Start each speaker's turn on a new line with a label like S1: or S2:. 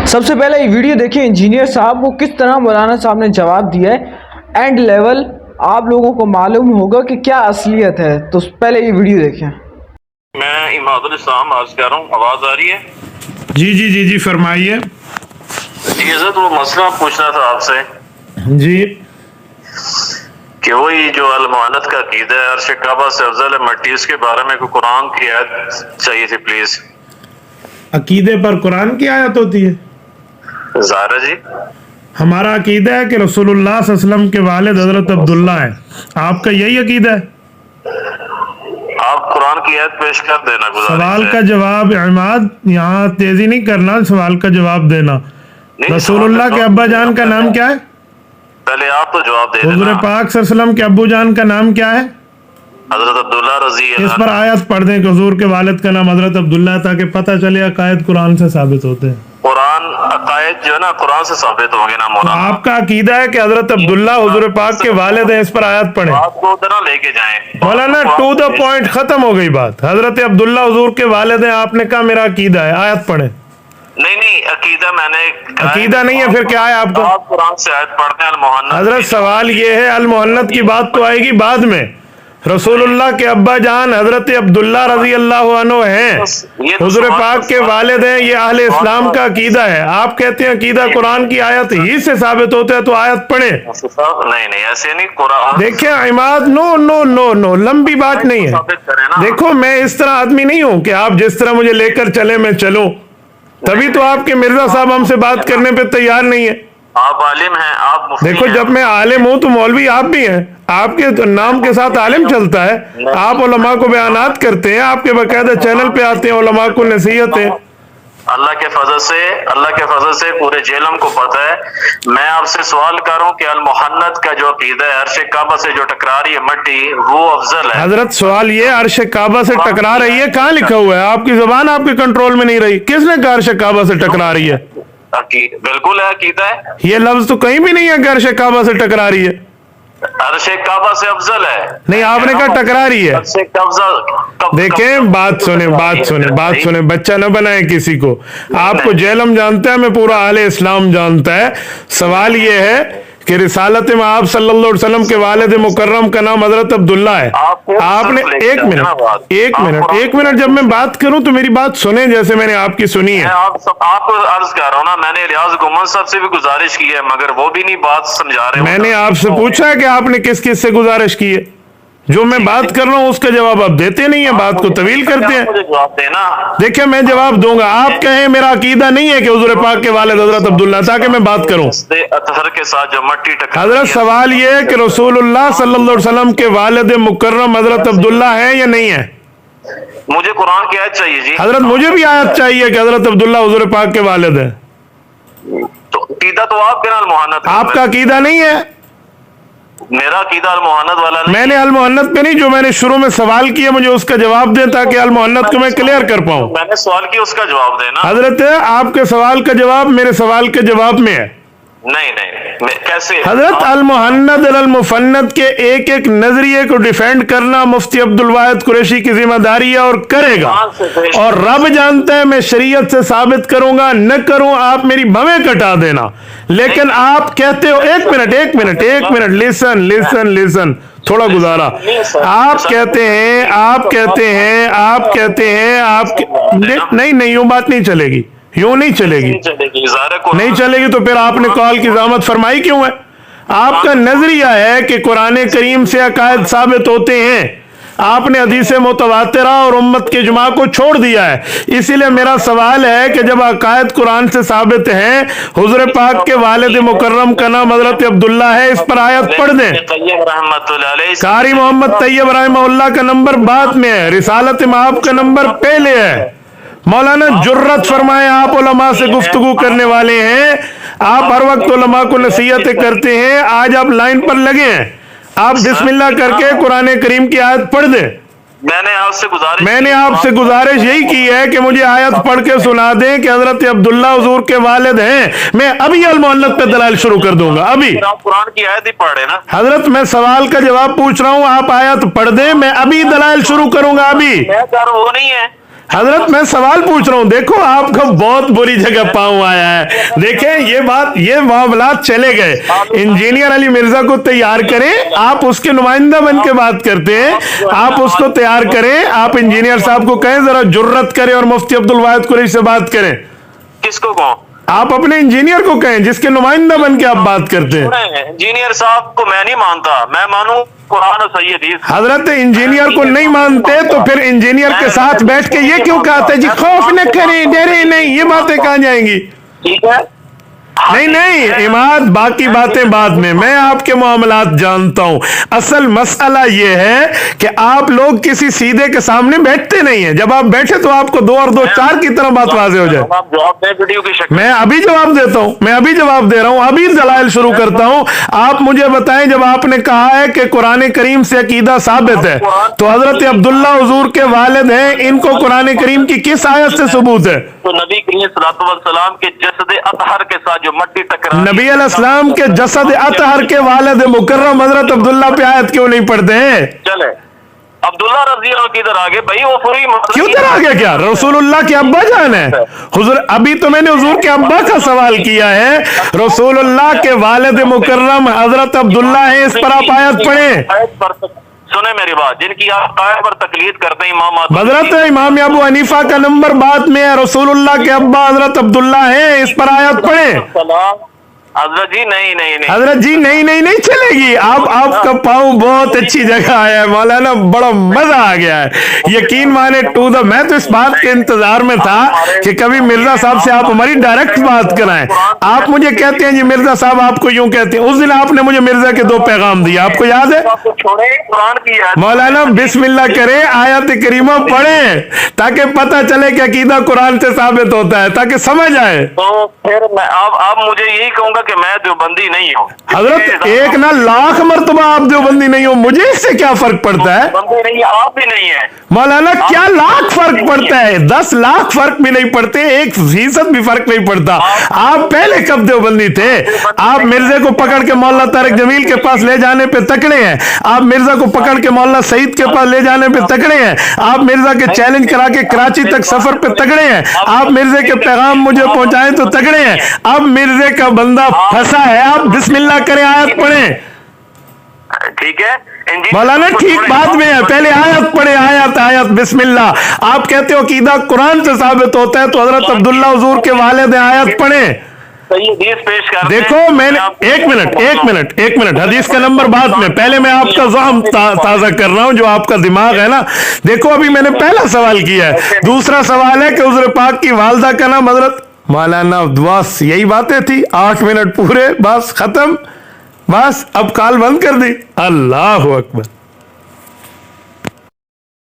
S1: سب سے پہلے یہ ویڈیو دیکھیں انجینئر صاحب کو کس طرح مولانا صاحب نے جواب دیا ہے اینڈ لیول آپ لوگوں کو معلوم ہوگا کہ کیا اصلیت ہے. تو پہلے یہ ویڈیو دیکھیں.
S2: میں اماد الاسلام عرض کر رہا ہوں. آواز آ رہی ہے؟
S3: جی فرمائیے.
S2: جی حضرت وہ مسئلہ پوچھنا تھا آپ سے
S3: جی
S2: کہ وہی جو المعانت کا عقیدہ ہے عرش کعبہ سے افضل ہے مٹی، اس کے بارے میں کوئی قرآن کی آیت چاہیے تھی پلیز.
S3: عقیدے پر قرآن کی آیت ہوتی ہے؟
S2: ظاہر جی
S3: ہمارا عقیدہ ہے کہ رسول اللہ صلی اللہ علیہ وسلم کے والد حضرت عبداللہ ہیں. آپ کا یہی عقیدہ ہے؟
S2: آپ قرآن کی آیت پیش کر دینا.
S3: سوال کا جواب عماد، یہاں تیزی نہیں کرنا، سوال کا جواب دینا. رسول اللہ کے ابا جان کا نام کیا ہے؟
S2: پہلے آپ تو جواب دے
S3: حضور
S2: دینا.
S3: پاک صلی اللہ علیہ وسلم کے ابو جان کا نام کیا ہے؟
S2: حضرت عبداللہ رضی
S3: اس
S2: اللہ
S3: پر آیت پڑھ دیں کہ حضور کے والد کا نام حضرت عبداللہ ہے، تاکہ پتہ چلے عقائد قرآن سے ثابت ہوتے ہیں.
S2: قرآن عقائد جو ہے نا قرآن سے ثابت ہوں گے نا مولانا.
S3: آپ کا عقیدہ ہے کہ حضرت عبداللہ حضور پاک کے والد ہیں، اس پر آیت پڑھیں.
S2: آپ کو ادھر لے کے جائیں
S3: مولانا ٹو دا پوائنٹ، ختم ہو گئی بات. حضرت عبداللہ حضور کے والد ہیں، آپ نے کہا میرا عقیدہ ہے، آیت پڑھیں.
S2: نہیں عقیدہ میں نے
S3: عقیدہ نہیں ہے پھر کیا ہے آپ کو؟
S2: آپ قرآن سے آیت پڑھتے ہیں المحنت.
S3: حضرت سوال یہ ہے، المحنت کی بات تو آئے گی بعد میں. رسول اللہ کے ابا جان حضرت عبداللہ رضی اللہ عنہ ہیں، حضور پاک کے والد ہیں، یہ اہل اسلام کا عقیدہ ہے. آپ کہتے ہیں عقیدہ قرآن کی آیت ہی سے ثابت ہوتا ہے، تو آیت پڑھیں.
S2: نہیں ایسے نہیں. قرآن
S3: دیکھیں عماد، نو لمبی بات نہیں ہے. دیکھو میں اس طرح آدمی نہیں ہوں کہ آپ جس طرح مجھے لے کر چلیں میں چلوں. تبھی تو آپ کے مرزا صاحب ہم سے بات کرنے پہ تیار نہیں ہے.
S2: آپ عالم ہیں، آپ مفتی ہیں.
S3: دیکھو جب میں عالم ہوں تو مولوی آپ بھی ہیں. آپ کے نام کے ساتھ عالم چلتا ہے. آپ علماء کو بیانات کرتے ہیں، آپ کے باقاعدہ چینل پہ آتے ہیں، علماء کو نصیحتیں.
S2: اللہ کے فضل سے پورے جیلم کو پتہ ہے. میں آپ سے سوال کر رہا ہوں کہ المحنت کا جو عقیدہ ہے عرش کعبہ سے جو ٹکرا رہی ہے مٹی، وہ افضل ہے.
S3: حضرت سوال یہ عرش کعبہ سے ٹکرا رہی ہے، کہاں لکھا ہوا ہے؟ آپ کی زبان آپ کے کنٹرول میں نہیں رہی. کس نے کہا عرش کعبہ سے ٹکرا رہی ہے؟
S2: بالکل ہے عقیدہ ہے.
S3: یہ لفظ تو کہیں بھی نہیں ہے کہ عرش کعبہ سے ٹکرا رہی ہے.
S2: عرش کعبہ سے افضل ہے.
S3: نہیں، آپ نے کہا ٹکرا رہی ہے. دیکھیں بات سنیں، بچہ نہ بنائیں کسی کو. آپ کو جیلم جانتا ہے، میں پورا اہل اسلام جانتا ہے. سوال یہ ہے کہ رسالت میں آپ صلی اللہ علیہ وسلم کے والد مکرم کا نام حضرت عبداللہ ہے. آپ نے ایک منٹ جب میں بات کروں تو میری بات سنیں جیسے میں نے آپ کی سنی ہے.
S2: آپ کو عرض کر رہا ہوں نا، میں نے ریاض گمان صاحب سے بھی گزارش کی ہے مگر وہ بھی نہیں بات سمجھا رہے.
S3: میں نے آپ سے پوچھا ہے کہ آپ نے کس سے گزارش کی ہے. جو میں بات کر رہا ہوں اس کا جواب آپ دیتے نہیں ہیں، بات کو طویل کرتے ہیں. دیکھیں میں جواب دوں گا، آپ کہیں میرا عقیدہ نہیں ہے کہ حضور پاک کے والد حضرت عبداللہ، تاکہ میں بات کروں. حضرت سوال یہ ہے کہ رسول اللہ صلی اللہ علیہ وسلم کے والد مکرم حضرت عبداللہ ہے یا نہیں ہے؟
S2: مجھے قرآن کی آیت چاہیے جی.
S3: حضرت مجھے بھی آیت چاہیے کہ حضرت عبداللہ حضور پاک کے والد ہیں.
S2: تو عقیدہ تو آپ کے نا المحنت.
S3: آپ کا عقیدہ نہیں ہے.
S2: میرا عقیدہ المحنت والا نہیں.
S3: میں نے المحنت پہ نہیں، جو میں نے شروع میں سوال کیا مجھے اس کا جواب دیں تاکہ المحنت کو میں کلیئر کر پاؤں.
S2: میں نے سوال کیا اس کا جواب دینا.
S3: حضرت آپ کے سوال کا جواب میرے سوال کے جواب میں ہے.
S2: نہیں کیسے؟
S3: حضرت المحنت المفند کے ایک نظریے کو ڈیفینڈ کرنا مفتی عبدالواحد قریشی کی ذمہ داری ہے اور کرے گا. اور رب جانتا ہے میں شریعت سے ثابت کروں گا، نہ کروں آپ میری بھویں کٹا دینا. لیکن آپ کہتے ہو ایک منٹ لیسن تھوڑا گزارا. آپ کہتے ہیں نہیں یوں بات نہیں چلے گی، یوں نہیں چلے گی تو پھر آپ نے کال کی زحمت فرمائی کیوں ہے؟ آپ کا نظریہ ہے کہ قرآن کریم سے عقائد ثابت ہوتے ہیں. آپ نے حدیث متواترہ اور امت کے اجماع کو چھوڑ دیا ہے. اسی لیے میرا سوال ہے کہ جب عقائد قرآن سے ثابت ہیں، حضور پاک کے والد مکرم کا نام حضرت عبداللہ ہے، اس پر آیت پڑھ دیں. قاری محمد طیب رحمہ اللہ کا نمبر بعد میں ہے، رسالت مآب کا نمبر پہلے ہے. مولانا جرت فرمائے، آپ علماء سے گفتگو کرنے والے ہیں، آپ ہر وقت علماء کو نصیحتیں کرتے ہیں. آج آپ لائن پر لگے ہیں، آپ بسم اللہ کر کے قرآن کریم کی آیت پڑھ دیں. میں نے آپ سے گزارش یہی کی ہے کہ مجھے آیت پڑھ کے سنا دیں کہ حضرت عبداللہ حضور کے والد ہیں. میں ابھی المحنت پہ دلائل شروع کر دوں گا. ابھی
S2: قرآن کی آیت ہی پڑھے نا.
S3: حضرت میں سوال کا جواب پوچھ رہا ہوں، آپ آیت پڑھ دیں، میں ابھی دلائل شروع کروں گا. ابھی
S2: وہ نہیں ہے.
S3: حضرت میں سوال پوچھ رہا ہوں, دیکھو آپ کا بہت بری جگہ پاؤں آیا ہے. دیکھیں یہ معاملات چلے گئے, انجینئر علی مرزا کو تیار کریں, آپ اس کے نمائندہ بن کے بات کرتے ہیں, آپ اس کو تیار کریں, آپ انجینئر صاحب کو کہیں ذرا جرت کریں اور مفتی عبد الواحد قریشی سے بات کریں.
S2: کس کو کہوں؟
S3: آپ اپنے انجینئر کو کہیں جس کے نمائندہ بن کے آپ بات کرتے ہیں.
S2: انجینئر صاحب کو میں نہیں مانتا, میں مانوں قرآن و صحیح حدیث.
S3: حضرت انجینئر کو نہیں مانتے تو پھر انجینئر کے ساتھ بیٹھ کے یہ کیوں کہتے جی خوف نہ کریں, ڈرے نہیں, یہ باتیں کہاں جائیں گی؟
S2: ٹھیک ہے,
S3: نہیں عماد, باقی باتیں بعد میں آپ کے معاملات جانتا ہوں. اصل مسئلہ یہ ہے کہ آپ لوگ کسی سیدھے کے سامنے بیٹھتے نہیں ہیں. جب آپ بیٹھے تو آپ کو 2 اور 2 4 کی طرح بات واضح ہو جائے.
S2: آپ جواب دیں ویڈیو کی شکل.
S3: میں ابھی جواب دیتا ہوں, میں ابھی جواب دے رہا ہوں, ابھی دلائل شروع کرتا ہوں. آپ مجھے بتائیں, جب آپ نے کہا ہے کہ قرآن کریم سے عقیدہ ثابت ہے, تو حضرت عبداللہ حضور کے والد ہیں, ان کو قرآن کریم کی کس آیت سے ثبوت ہے؟
S2: تو نبی کریم صلی اللہ علیہ وسلم کے جسد اطہر کے ساتھ جو مٹی ٹکرا,
S3: نبی علیہ السلام کے جسد اطہر کے والد مکرم حضرت عبداللہ پہ آیت کیوں نہیں پڑھتے ہیں؟
S2: چلے عبداللہ رضی اللہ عنہ کدھر آگے بھائی, وہ پوری
S3: کیوں ادھر آگے؟ کیا رسول اللہ کے ابا جان ہے حضور؟ ابھی تو میں نے حضور کے ابا کا سوال کیا ہے, رسول اللہ کے والد مکرم حضرت عبداللہ ہیں, اس پر آپ آیت پڑھیں.
S2: سنیں میری بات, جن کی آپ قائد پر تقلید کرتے ہیں امام
S3: حضرت امام ابو حنیفہ کا نمبر بعد میں ہے, رسول اللہ کے ابا حضرت عبداللہ ہیں, اس پر آیت پڑھیں.
S2: حضرت جی نہیں
S3: حضرت جی نہیں چلے گی. آپ کا پاؤں بہت اچھی جگہ آیا ہے مولانا, بڑا مزہ آ گیا ہے, یقین مانے ٹو دا. میں تو اس بات کے انتظار میں تھا کہ کبھی مرزا صاحب سے آپ ہماری ڈائریکٹ بات کرائیں. آپ مجھے کہتے ہیں جی مرزا صاحب آپ کو یوں کہتے ہیں. اس دن آپ نے مجھے مرزا کے 2 پیغام دیے, آپ کو یاد ہے؟ مولانا بسم اللہ کریں, آیت کریمہ پڑھیں تاکہ پتہ چلے کہ عقیدہ قرآن سے ثابت ہوتا ہے, تاکہ سمجھ آئے.
S2: تو پھر میں آپ مجھے یہی کہوں گا کہ میں دیوبندی نہیں ہوں.
S3: حضرت 1 نہ لاکھ مرتبہ آپ دیوبندی نہیں ہو, مجھے اس سے کیا فرق پڑتا ہے؟
S2: نہیں, آپ بھی نہیں ہیں
S3: مولانا. کیا لاکھ فرق پڑتا ہے؟ 10 لاکھ فرق بھی نہیں پڑتے, 1% بھی فرق نہیں پڑتا. آپ پہلے کب دیوبندی تھے؟ آپ مرزا کو پکڑ کے مولانا طارق جمیل کے پاس لے جانے پہ تکڑے ہیں, آپ مرزا کو پکڑ کے مولانا سعید کے پاس لے جانے پہ تکڑے ہیں, آپ مرزا کے چیلنج کرا کے کراچی تک سفر پہ تکڑے ہیں, آپ مرزا کے پیغام مجھے پہنچائیں تو تکڑے ہیں. اب مرزا کا بندہ پھنسا ہے, آپ بسم اللہ کریں, آیت پڑھیں.
S2: ٹھیک ہے
S3: مولانا ٹھیک بعد میں ہے, پہلے آیت پڑھیں, آیت بسم اللہ. آپ کہتے ہو عقیدہ قرآن سے ثابت ہوتا ہے, تو حضرت عبداللہ حضور کے والد ہیں, آیت پڑھیں. دیکھو میں نے ایک منٹ حدیث کا نمبر بعد میں, پہلے میں آپ کا ذہن تازہ کر رہا ہوں, جو آپ کا دماغ ہے نا. دیکھو ابھی میں نے پہلا سوال کیا ہے, دوسرا سوال ہے کہ حضور پاک کی والدہ کا نام حضرت مولانا. بس یہی باتیں تھی, 8 منٹ پورے, بس ختم, بس اب کال بند کر دی. اللہ اکبر.